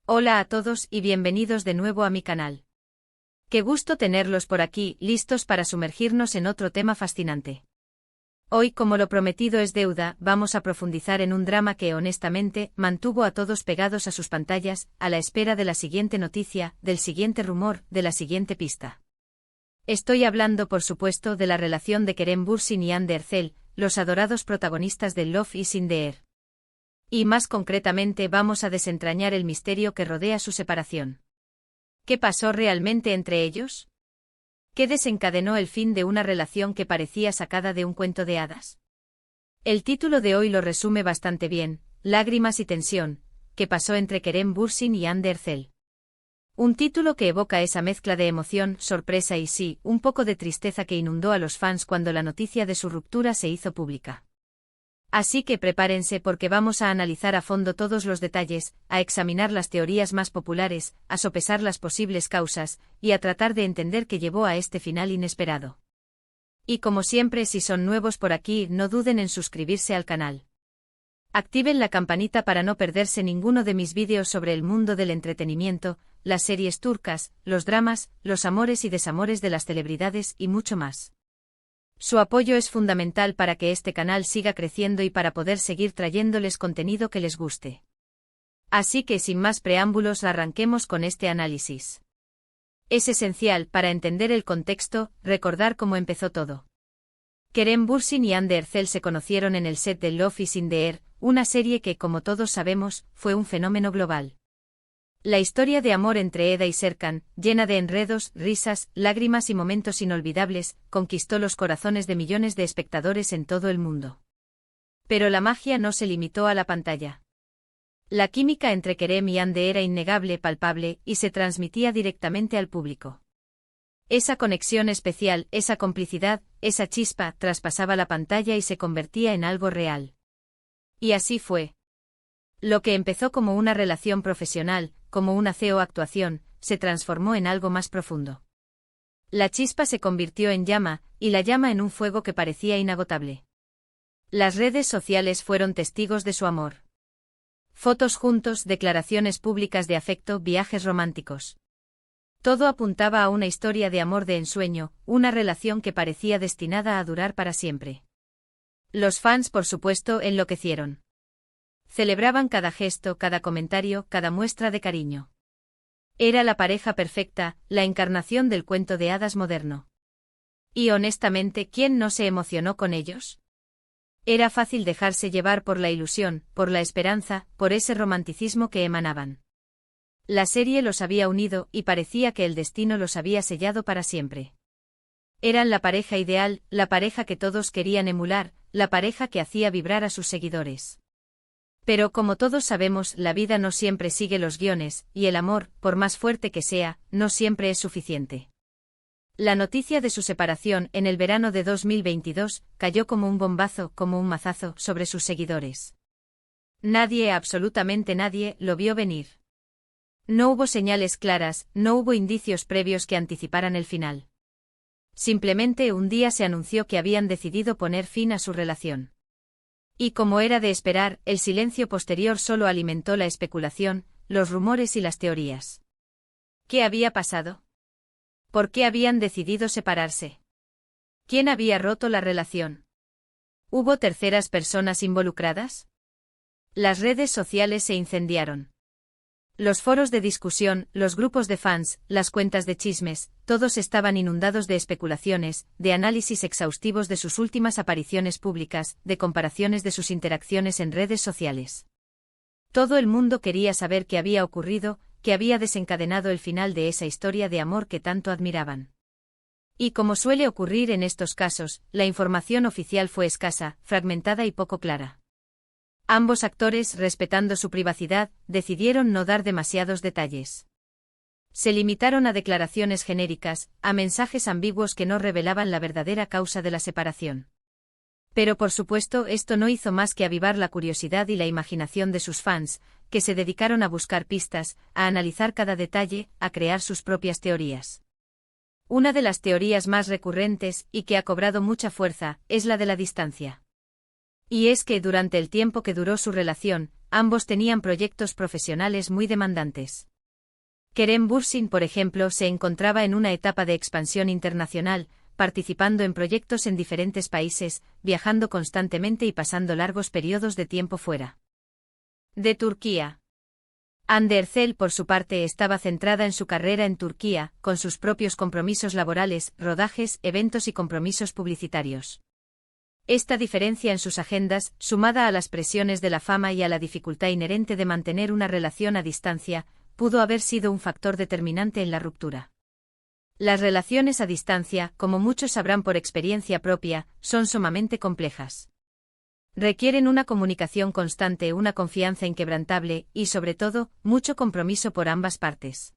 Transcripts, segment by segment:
Hola a todos y bienvenidos de nuevo a mi canal. Qué gusto tenerlos por aquí, listos para sumergirnos en otro tema fascinante. Hoy, como lo prometido es deuda, vamos a profundizar en un drama que honestamente mantuvo a todos pegados a sus pantallas, a la espera de la siguiente noticia, del siguiente rumor, de la siguiente pista. Estoy hablando, por supuesto, de la relación de Kerem Bürsin y Hande Erçel, los adorados protagonistas de Love is in the Air. Y más concretamente vamos a desentrañar el misterio que rodea su separación. ¿Qué pasó realmente entre ellos? ¿Qué desencadenó el fin de una relación que parecía sacada de un cuento de hadas? El título de hoy lo resume bastante bien: Lágrimas y tensión, ¿qué pasó entre Kerem Bürsin y Hande Erçel? Un título que evoca esa mezcla de emoción, sorpresa y sí, un poco de tristeza que inundó a los fans cuando la noticia de su ruptura se hizo pública. Así que prepárense porque vamos a analizar a fondo todos los detalles, a examinar las teorías más populares, a sopesar las posibles causas, y a tratar de entender qué llevó a este final inesperado. Y como siempre, si son nuevos por aquí, no duden en suscribirse al canal. Activen la campanita para no perderse ninguno de mis vídeos sobre el mundo del entretenimiento, las series turcas, los dramas, los amores y desamores de las celebridades y mucho más. Su apoyo es fundamental para que este canal siga creciendo y para poder seguir trayéndoles contenido que les guste. Así que sin más preámbulos arranquemos con este análisis. Es esencial para entender el contexto, recordar cómo empezó todo. Kerem Bürsin y Hande Erçel se conocieron en el set de Love is in the Air, una serie que, como todos sabemos, fue un fenómeno global. La historia de amor entre Eda y Serkan, llena de enredos, risas, lágrimas y momentos inolvidables, conquistó los corazones de millones de espectadores en todo el mundo. Pero la magia no se limitó a la pantalla. La química entre Kerem y Hande era innegable, palpable, y se transmitía directamente al público. Esa conexión especial, esa complicidad, esa chispa, traspasaba la pantalla y se convertía en algo real. Y así fue. Lo que empezó como una relación profesional, como una actuación, se transformó en algo más profundo. La chispa se convirtió en llama, y la llama en un fuego que parecía inagotable. Las redes sociales fueron testigos de su amor. Fotos juntos, declaraciones públicas de afecto, viajes románticos. Todo apuntaba a una historia de amor de ensueño, una relación que parecía destinada a durar para siempre. Los fans, por supuesto, enloquecieron. Celebraban cada gesto, cada comentario, cada muestra de cariño. Era la pareja perfecta, la encarnación del cuento de hadas moderno. Y honestamente, ¿quién no se emocionó con ellos? Era fácil dejarse llevar por la ilusión, por la esperanza, por ese romanticismo que emanaban. La serie los había unido y parecía que el destino los había sellado para siempre. Eran la pareja ideal, la pareja que todos querían emular, la pareja que hacía vibrar a sus seguidores. Pero como todos sabemos, la vida no siempre sigue los guiones, y el amor, por más fuerte que sea, no siempre es suficiente. La noticia de su separación en el verano de 2022 cayó como un bombazo, como un mazazo, sobre sus seguidores. Nadie, absolutamente nadie, lo vio venir. No hubo señales claras, no hubo indicios previos que anticiparan el final. Simplemente un día se anunció que habían decidido poner fin a su relación. Y como era de esperar, el silencio posterior solo alimentó la especulación, los rumores y las teorías. ¿Qué había pasado? ¿Por qué habían decidido separarse? ¿Quién había roto la relación? ¿Hubo terceras personas involucradas? Las redes sociales se incendiaron. Los foros de discusión, los grupos de fans, las cuentas de chismes, todos estaban inundados de especulaciones, de análisis exhaustivos de sus últimas apariciones públicas, de comparaciones de sus interacciones en redes sociales. Todo el mundo quería saber qué había ocurrido, qué había desencadenado el final de esa historia de amor que tanto admiraban. Y como suele ocurrir en estos casos, la información oficial fue escasa, fragmentada y poco clara. Ambos actores, respetando su privacidad, decidieron no dar demasiados detalles. Se limitaron a declaraciones genéricas, a mensajes ambiguos que no revelaban la verdadera causa de la separación. Pero por supuesto esto no hizo más que avivar la curiosidad y la imaginación de sus fans, que se dedicaron a buscar pistas, a analizar cada detalle, a crear sus propias teorías. Una de las teorías más recurrentes, y que ha cobrado mucha fuerza, es la de la distancia. Y es que durante el tiempo que duró su relación, ambos tenían proyectos profesionales muy demandantes. Kerem Bürsin, por ejemplo, se encontraba en una etapa de expansión internacional, participando en proyectos en diferentes países, viajando constantemente y pasando largos periodos de tiempo fuera de Turquía. Hande Erçel, por su parte, estaba centrada en su carrera en Turquía, con sus propios compromisos laborales, rodajes, eventos y compromisos publicitarios. Esta diferencia en sus agendas, sumada a las presiones de la fama y a la dificultad inherente de mantener una relación a distancia, pudo haber sido un factor determinante en la ruptura. Las relaciones a distancia, como muchos sabrán por experiencia propia, son sumamente complejas. Requieren una comunicación constante, una confianza inquebrantable y, sobre todo, mucho compromiso por ambas partes.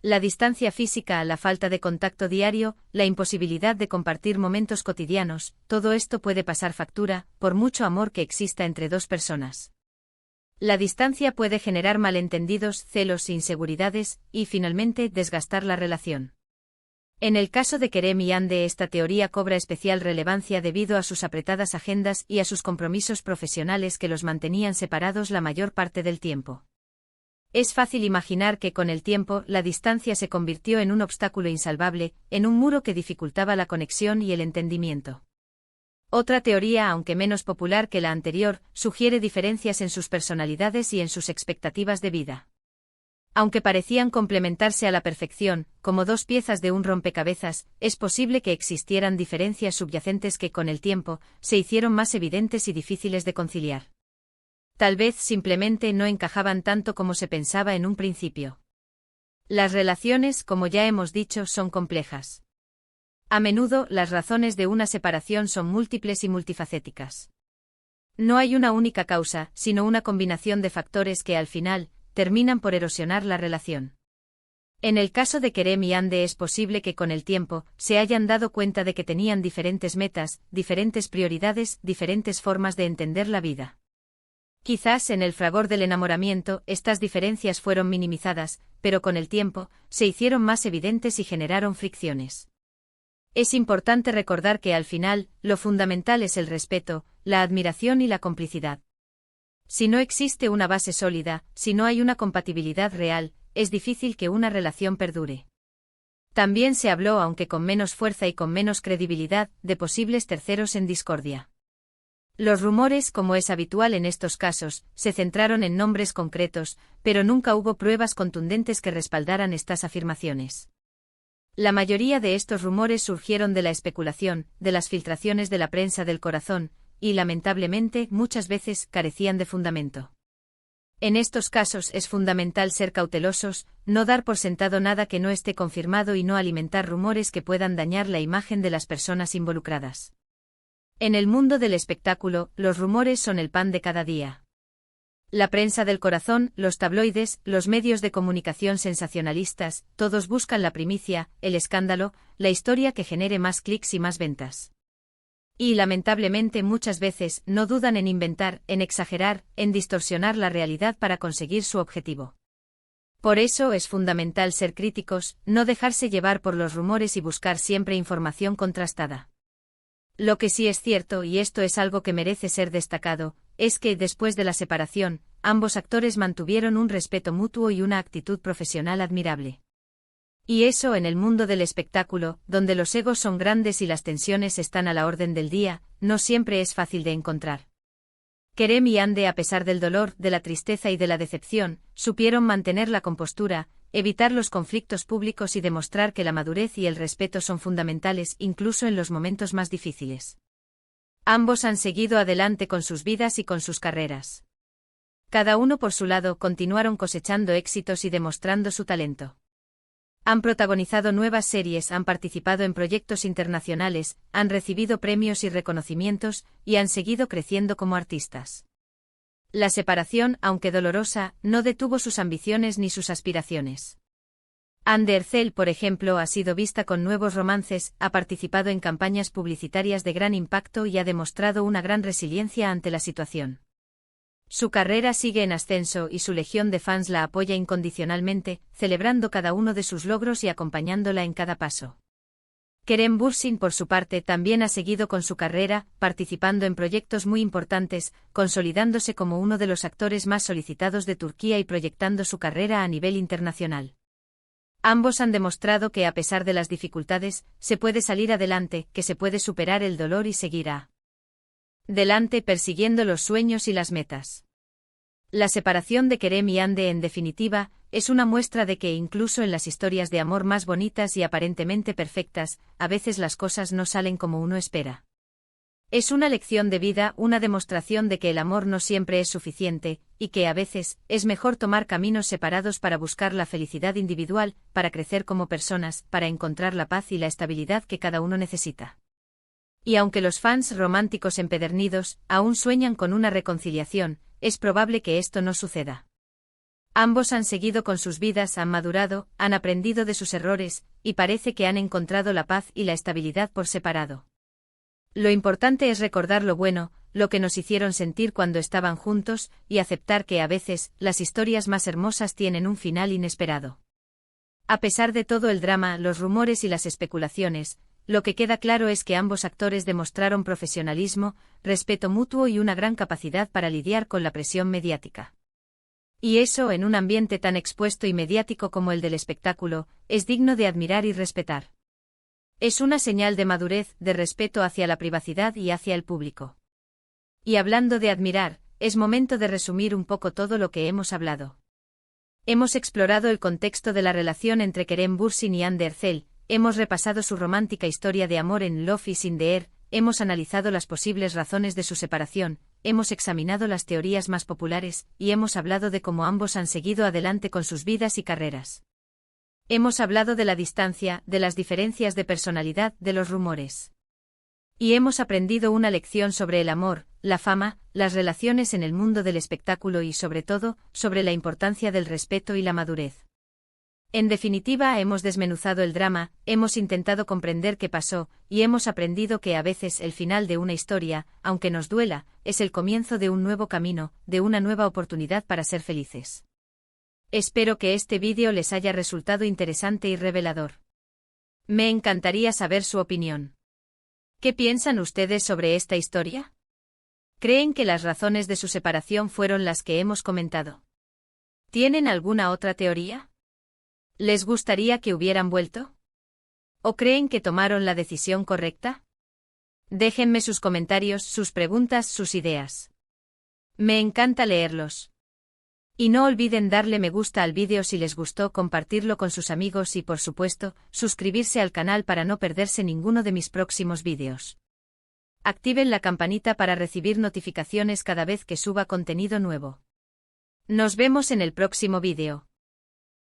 La distancia física, la falta de contacto diario, la imposibilidad de compartir momentos cotidianos, todo esto puede pasar factura, por mucho amor que exista entre dos personas. La distancia puede generar malentendidos, celos, inseguridades y, finalmente, desgastar la relación. En el caso de Kerem y Hande, esta teoría cobra especial relevancia debido a sus apretadas agendas y a sus compromisos profesionales que los mantenían separados la mayor parte del tiempo. Es fácil imaginar que con el tiempo la distancia se convirtió en un obstáculo insalvable, en un muro que dificultaba la conexión y el entendimiento. Otra teoría, aunque menos popular que la anterior, sugiere diferencias en sus personalidades y en sus expectativas de vida. Aunque parecían complementarse a la perfección, como dos piezas de un rompecabezas, es posible que existieran diferencias subyacentes que con el tiempo se hicieron más evidentes y difíciles de conciliar. Tal vez simplemente no encajaban tanto como se pensaba en un principio. Las relaciones, como ya hemos dicho, son complejas. A menudo, las razones de una separación son múltiples y multifacéticas. No hay una única causa, sino una combinación de factores que al final terminan por erosionar la relación. En el caso de Kerem y Hande es posible que con el tiempo se hayan dado cuenta de que tenían diferentes metas, diferentes prioridades, diferentes formas de entender la vida. Quizás en el fragor del enamoramiento estas diferencias fueron minimizadas, pero con el tiempo se hicieron más evidentes y generaron fricciones. Es importante recordar que al final, lo fundamental es el respeto, la admiración y la complicidad. Si no existe una base sólida, si no hay una compatibilidad real, es difícil que una relación perdure. También se habló, aunque con menos fuerza y con menos credibilidad, de posibles terceros en discordia. Los rumores, como es habitual en estos casos, se centraron en nombres concretos, pero nunca hubo pruebas contundentes que respaldaran estas afirmaciones. La mayoría de estos rumores surgieron de la especulación, de las filtraciones de la prensa del corazón, y lamentablemente muchas veces carecían de fundamento. En estos casos es fundamental ser cautelosos, no dar por sentado nada que no esté confirmado y no alimentar rumores que puedan dañar la imagen de las personas involucradas. En el mundo del espectáculo, los rumores son el pan de cada día. La prensa del corazón, los tabloides, los medios de comunicación sensacionalistas, todos buscan la primicia, el escándalo, la historia que genere más clics y más ventas. Y lamentablemente muchas veces no dudan en inventar, en exagerar, en distorsionar la realidad para conseguir su objetivo. Por eso es fundamental ser críticos, no dejarse llevar por los rumores y buscar siempre información contrastada. Lo que sí es cierto, y esto es algo que merece ser destacado, es que después de la separación, ambos actores mantuvieron un respeto mutuo y una actitud profesional admirable. Y eso en el mundo del espectáculo, donde los egos son grandes y las tensiones están a la orden del día, no siempre es fácil de encontrar. Kerem y Hande, a pesar del dolor, de la tristeza y de la decepción, supieron mantener la compostura, evitar los conflictos públicos y demostrar que la madurez y el respeto son fundamentales incluso en los momentos más difíciles. Ambos han seguido adelante con sus vidas y con sus carreras. Cada uno por su lado continuaron cosechando éxitos y demostrando su talento. Han protagonizado nuevas series, han participado en proyectos internacionales, han recibido premios y reconocimientos, y han seguido creciendo como artistas. La separación, aunque dolorosa, no detuvo sus ambiciones ni sus aspiraciones. Hande Erçel, por ejemplo, ha sido vista con nuevos romances, ha participado en campañas publicitarias de gran impacto y ha demostrado una gran resiliencia ante la situación. Su carrera sigue en ascenso y su legión de fans la apoya incondicionalmente, celebrando cada uno de sus logros y acompañándola en cada paso. Kerem Bürsin, por su parte, también ha seguido con su carrera, participando en proyectos muy importantes, consolidándose como uno de los actores más solicitados de Turquía y proyectando su carrera a nivel internacional. Ambos han demostrado que, a pesar de las dificultades, se puede salir adelante, que se puede superar el dolor y seguir adelante persiguiendo los sueños y las metas. La separación de Kerem y Hande, en definitiva, es una muestra de que incluso en las historias de amor más bonitas y aparentemente perfectas, a veces las cosas no salen como uno espera. Es una lección de vida, una demostración de que el amor no siempre es suficiente, y que a veces es mejor tomar caminos separados para buscar la felicidad individual, para crecer como personas, para encontrar la paz y la estabilidad que cada uno necesita. Y aunque los fans románticos empedernidos aún sueñan con una reconciliación, es probable que esto no suceda. Ambos han seguido con sus vidas, han madurado, han aprendido de sus errores, y parece que han encontrado la paz y la estabilidad por separado. Lo importante es recordar lo bueno, lo que nos hicieron sentir cuando estaban juntos, y aceptar que a veces, las historias más hermosas tienen un final inesperado. A pesar de todo el drama, los rumores y las especulaciones, lo que queda claro es que ambos actores demostraron profesionalismo, respeto mutuo y una gran capacidad para lidiar con la presión mediática. Y eso, en un ambiente tan expuesto y mediático como el del espectáculo, es digno de admirar y respetar. Es una señal de madurez, de respeto hacia la privacidad y hacia el público. Y hablando de admirar, es momento de resumir un poco todo lo que hemos hablado. Hemos explorado el contexto de la relación entre Kerem Bürsin y Hande Erçel, hemos repasado su romántica historia de amor en Love is in the Air, hemos analizado las posibles razones de su separación, hemos examinado las teorías más populares, y hemos hablado de cómo ambos han seguido adelante con sus vidas y carreras. Hemos hablado de la distancia, de las diferencias de personalidad, de los rumores. Y hemos aprendido una lección sobre el amor, la fama, las relaciones en el mundo del espectáculo y, sobre todo, sobre la importancia del respeto y la madurez. En definitiva, hemos desmenuzado el drama, hemos intentado comprender qué pasó, y hemos aprendido que a veces el final de una historia, aunque nos duela, es el comienzo de un nuevo camino, de una nueva oportunidad para ser felices. Espero que este vídeo les haya resultado interesante y revelador. Me encantaría saber su opinión. ¿Qué piensan ustedes sobre esta historia? ¿Creen que las razones de su separación fueron las que hemos comentado? ¿Tienen alguna otra teoría? ¿Les gustaría que hubieran vuelto? ¿O creen que tomaron la decisión correcta? Déjenme sus comentarios, sus preguntas, sus ideas. Me encanta leerlos. Y no olviden darle me gusta al vídeo si les gustó, compartirlo con sus amigos y, por supuesto, suscribirse al canal para no perderse ninguno de mis próximos vídeos. Activen la campanita para recibir notificaciones cada vez que suba contenido nuevo. Nos vemos en el próximo vídeo.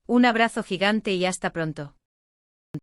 Un abrazo gigante y hasta pronto.